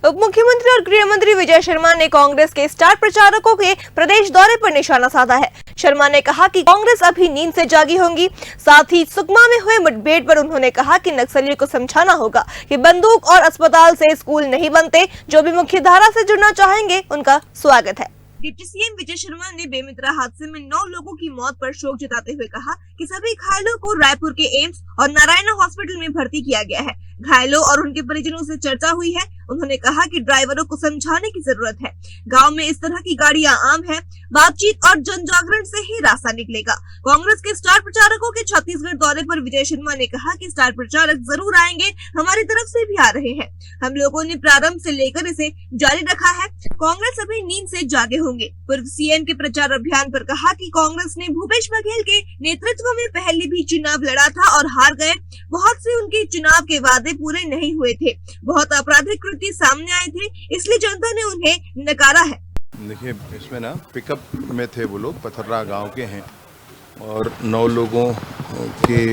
उप मुख्यमंत्री और गृह मंत्री विजय शर्मा ने कांग्रेस के स्टार प्रचारकों के प्रदेश दौरे पर निशाना साधा है। शर्मा ने कहा कि कांग्रेस अभी नींद से जागी होगी। साथ ही सुकमा में हुए मुठभेड़ पर उन्होंने कहा कि नक्सलियों को समझाना होगा कि बंदूक और अस्पताल से स्कूल नहीं बनते। जो भी मुख्य धारा से जुड़ना चाहेंगे उनका स्वागत है। डिप्टी सीएम विजय शर्मा ने बेमित्रा हादसे में 9 लोगों की मौत पर शोक जताते हुए कहा कि सभी घायलों को रायपुर के एम्स और नारायणा हॉस्पिटल में भर्ती किया गया है। घायलों और उनके परिजनों से चर्चा हुई है। उन्होंने कहा कि ड्राइवरों को समझाने की जरूरत है। गांव में इस तरह की गाड़ियां आम है। बातचीत और जन जागरण से ही रास्ता निकलेगा। कांग्रेस के स्टार प्रचारकों के छत्तीसगढ़ दौरे पर विजय शर्मा ने कहा कि स्टार प्रचारक जरूर आएंगे, हमारी तरफ से भी आ रहे हैं। हम लोगों ने प्रारंभ से लेकर इसे जारी रखा है। कांग्रेस अभी नींद से जागे होंगे। पूर्व सीएम के प्रचार अभियान पर कहा कि कांग्रेस ने भूपेश बघेल के नेतृत्व में पहले भी चुनाव लड़ा था और हार गए। बहुत से उनके चुनाव के वादे पूरे नहीं हुए थे। बहुत आपराधिक कृत्य सामने आए थे, इसलिए जनता ने उन्हें नकारा है। देखिए, इसमें ना पिकअप में थे वो लोग, पथर्रा गांव के हैं और 9 लोगों की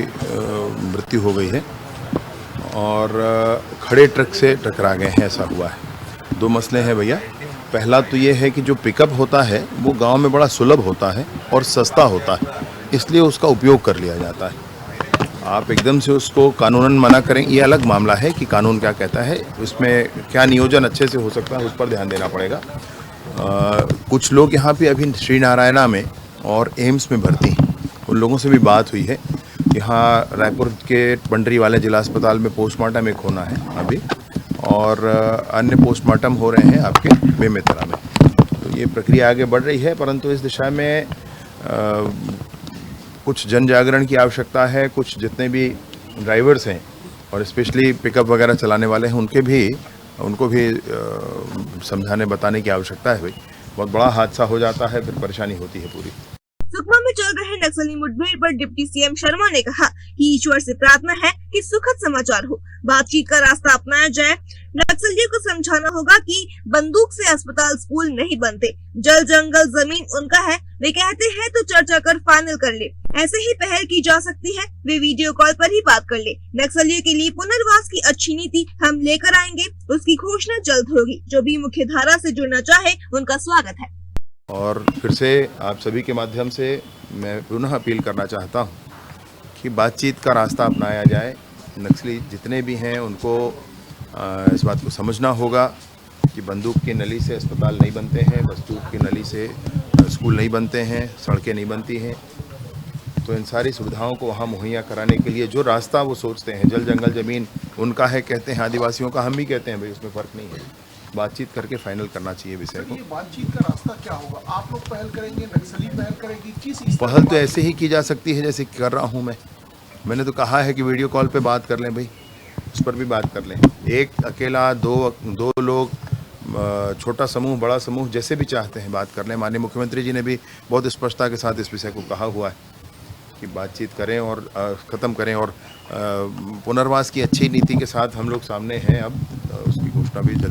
मृत्यु हो गई है और खड़े ट्रक से टकरा गए हैं, ऐसा हुआ है। 2 मसले हैं भैया। पहला तो ये है कि जो पिकअप होता है वो गांव में बड़ा सुलभ होता है और सस्ता होता है, इसलिए उसका उपयोग कर लिया जाता है। आप एकदम से उसको कानूनन मना करें, ये अलग मामला है कि कानून क्या कहता है, उसमें क्या नियोजन अच्छे से हो सकता है, उस पर ध्यान देना पड़ेगा। कुछ लोग यहाँ पे अभी श्री नारायणा में और एम्स में भर्ती हैं। उन लोगों से भी बात हुई है। यहाँ रायपुर के पंडरी वाले जिला अस्पताल में पोस्टमार्टम एक होना है अभी, और अन्य पोस्टमार्टम हो रहे हैं आपके बेमित्रा में। तो ये प्रक्रिया आगे बढ़ रही है, परंतु इस दिशा में कुछ जन जागरण की आवश्यकता है। कुछ जितने भी ड्राइवर्स हैं और स्पेशली पिकअप वगैरह चलाने वाले हैं उनको भी समझाने बताने की आवश्यकता है। भाई, बहुत बड़ा हादसा हो जाता है, फिर परेशानी होती है पूरी। सुकमा में चल रहे नक्सली मुठभेड़ पर डिप्टी सीएम शर्मा ने कहा कि ईश्वर से प्रार्थना है कि सुखद समाचार हो, बातचीत का रास्ता अपनाया जाए। नक्सलियों को समझाना होगा कि बंदूक से अस्पताल स्कूल नहीं बनते। जल जंगल जमीन उनका है, वे कहते हैं तो चर्चा कर फाइनल कर ले। ऐसे ही पहल की जा सकती है, वे वीडियो कॉल पर ही बात कर ले। नक्सलियों के लिए पुनर्वास की अच्छी नीति हम लेकर आएंगे, उसकी घोषणा जल्द होगी। जो भी मुख्य धारा से जुड़ना चाहे उनका स्वागत है। और फिर से आप सभी के माध्यम से मैं पुनः अपील करना चाहता हूँ कि बातचीत का रास्ता अपनाया जाए। नक्सली जितने भी हैं उनको इस बात को समझना होगा कि बंदूक की नली से अस्पताल नहीं बनते हैं, बंदूक की नली से स्कूल नहीं बनते हैं, सड़कें नहीं बनती हैं। तो इन सारी सुविधाओं को वहाँ मुहैया कराने के लिए जो रास्ता वो सोचते हैं, जल जंगल ज़मीन उनका है कहते हैं, आदिवासियों का हम भी कहते हैं, भाई उसमें फ़र्क नहीं है। बातचीत करके फाइनल करना चाहिए विषय को। ये बातचीत का रास्ता क्या होगा? आप लोग पहल करेंगे, नक्सली पहल करेगी? पहल तो ऐसे ही की जा सकती है जैसे कर रहा हूँ मैंने तो कहा है कि वीडियो कॉल पे बात कर लें भाई, उस पर भी बात कर लें। एक अकेला, दो लोग, छोटा समूह, बड़ा समूह, जैसे भी चाहते हैं बात कर लें। माननीय मुख्यमंत्री जी ने भी बहुत स्पष्टता के साथ इस विषय को कहा हुआ है कि बातचीत करें और ख़त्म करें, और पुनर्वास की अच्छी नीति के साथ हम लोग सामने हैं। अब उसकी घोषणा भी जल्दी